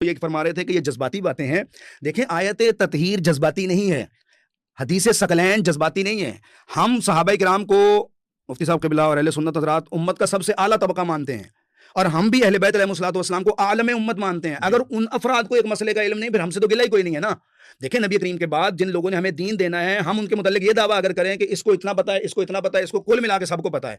یہ فرما رہے تھے کہ یہ جذباتی باتیں ہیں. دیکھیں آیت تطہیر جذباتی نہیں ہے, حدیث ثقلین جذباتی نہیں ہے. ہم صحابہ کرام کو مفتی صاحب قبلہ اور اہل سنت حضرات امت کا سب سے اعلیٰ طبقہ مانتے ہیں, اور ہم بھی اہل بیت علیہ الصلوۃ والسلام کو عالم امت مانتے ہیں. اگر ان افراد کو ایک مسئلے کا علم نہیں, پھر ہم سے تو گلہ ہی کوئی نہیں ہے نا. دیکھیں نبی کریم کے بعد جن لوگوں نے ہمیں دین دینا ہے, ہم ان کے متعلق یہ دعویٰ اگر کریں کہ اس کو اتنا پتہ ہے, اس کو اتنا پتہ ہے, اس کو کل ملا کے سب کو پتہ ہے,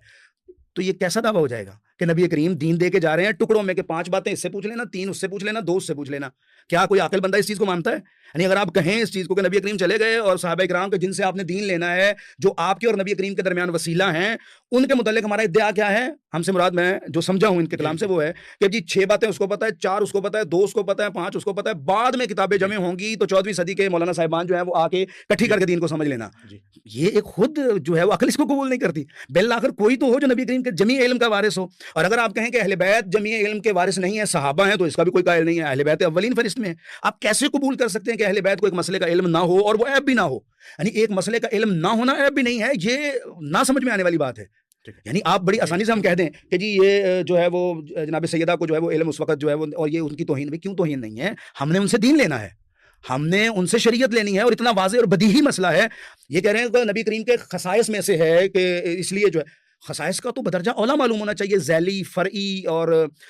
تو یہ کیسا دعویٰ ہو جائے گا کہ نبی کریم دین دے کے جا رہے ہیں ٹکڑوں میں کہ 5 باتیں اس سے پوچھ لینا, 3 اس سے پوچھ لینا, 2 اس سے پوچھ لینا. کیا کوئی عاقل بندہ اس چیز کو مانتا ہے؟ یعنی اگر آپ کہیں اس چیز کو کہ نبی کریم چلے گئے اور صحابہ کرام کے جن سے آپ نے دین لینا ہے, جو آپ کے اور نبی کریم کے درمیان وسیلہ ہیں, ان کے متعلق ہمارا ادعا کیا ہے؟ ہم سے مراد, میں جو سمجھا ہوں ان کے کلام سے, وہ ہے کہ جی 6 باتیں اس کو پتہ ہے, 4 اس کو پتہ ہے, 2 اس کو پتہ ہے, 5 اس کو پتہ ہے. بعد میں کتابیں جمع ہوں گی تو 14ویں صدی کے مولانا صاحبان جو ہیں وہ آ کے کٹھی کر کے دین کو سمجھ لینا. یہ ایک خود جو ہے وہ عقل اس کو قبول نہیں کرتی. بالآخر کوئی تو ہو جو نبی کریم کے جمی علم کا وارث ہو. اور اگر آپ کہیں کہ اہل بیت جمی علم کے وارث نہیں ہے, صحابہ ہیں, تو اس کا بھی کوئی قائل نہیں ہے. اہل بیت اولین فہرست میں ہے. آپ کیسے قبول کر سکتے ہیں کہ اہل بیت کو ایک مسئلے کا علم نہ ہو اور وہ عیب بھی نہ ہو؟ یعنی ایک مسئلے کا علم نہ ہونا عیب بھی نہیں ہے, یہ نہ سمجھ میں آنے والی بات ہے. یعنی آپ بڑی آسانی سے ہم کہہ دیں کہ جی یہ جو ہے وہ جناب سیدہ کو جو ہے وہ علم اس وقت جو ہے وہ, اور یہ ان کی توہین. کیوں توہین نہیں ہے؟ ہم نے ان سے دین لینا ہے, ہم نے ان سے شریعت لینی ہے, اور اتنا واضح اور بدیہی مسئلہ ہے. یہ کہہ رہے ہیں کہ نبی کریم کے خصائص میں سے ہے کہ اس لیے جو ہے خصائص کا تو بدرجہ اولا معلوم ہونا چاہیے. ذیلی, فرعی اور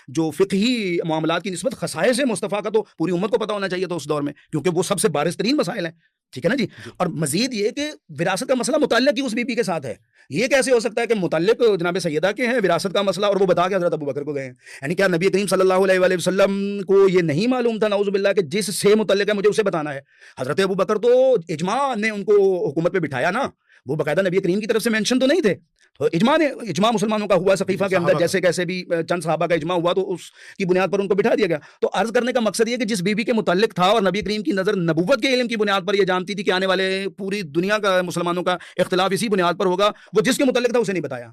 جو فقہی معاملات کی نسبت خصائص مصطفیٰ کا تو پوری امت کو پتہ ہونا چاہیے تھا اس دور میں, کیونکہ وہ سب سے بارز ترین مسائل ہیں. ٹھیک ہے نا جی. اور مزید یہ کہ وراثت کا مسئلہ متعلق ہی اس بی بی کے ساتھ ہے. یہ کیسے ہو سکتا ہے کہ متعلق جناب سیدہ کے ہیں وراثت کا مسئلہ, اور وہ بتا کے حضرت ابو بکر کو گئے ہیں؟ یعنی کیا نبی کریم صلی اللہ علیہ وآلہ وسلم کو یہ نہیں معلوم تھا نعوذ باللہ کہ جس سے متعلق ہے مجھے اسے بتانا ہے؟ حضرت ابو بکر تو اجماع نے ان کو حکومت پہ بٹھایا نا, وہ باقاعدہ نبی کریم کی طرف سے مینشن تو نہیں تھے. تو اجماع مسلمانوں کا ہوا سقیفہ کے اندر, جیسے کیسے بھی چند صحابہ کا اجماع ہوا تو اس کی بنیاد پر ان کو بٹھا دیا گیا. تو عرض کرنے کا مقصد یہ کہ جس بی بی کے متعلق تھا اور نبی کریم کی نظر نبوت کے علم کی بنیاد پر یہ جانتی تھی کہ آنے والے پوری دنیا کا مسلمانوں کا اختلاف اسی بنیاد پر ہوگا, وہ جس کے متعلق تھا اسے نہیں بتایا.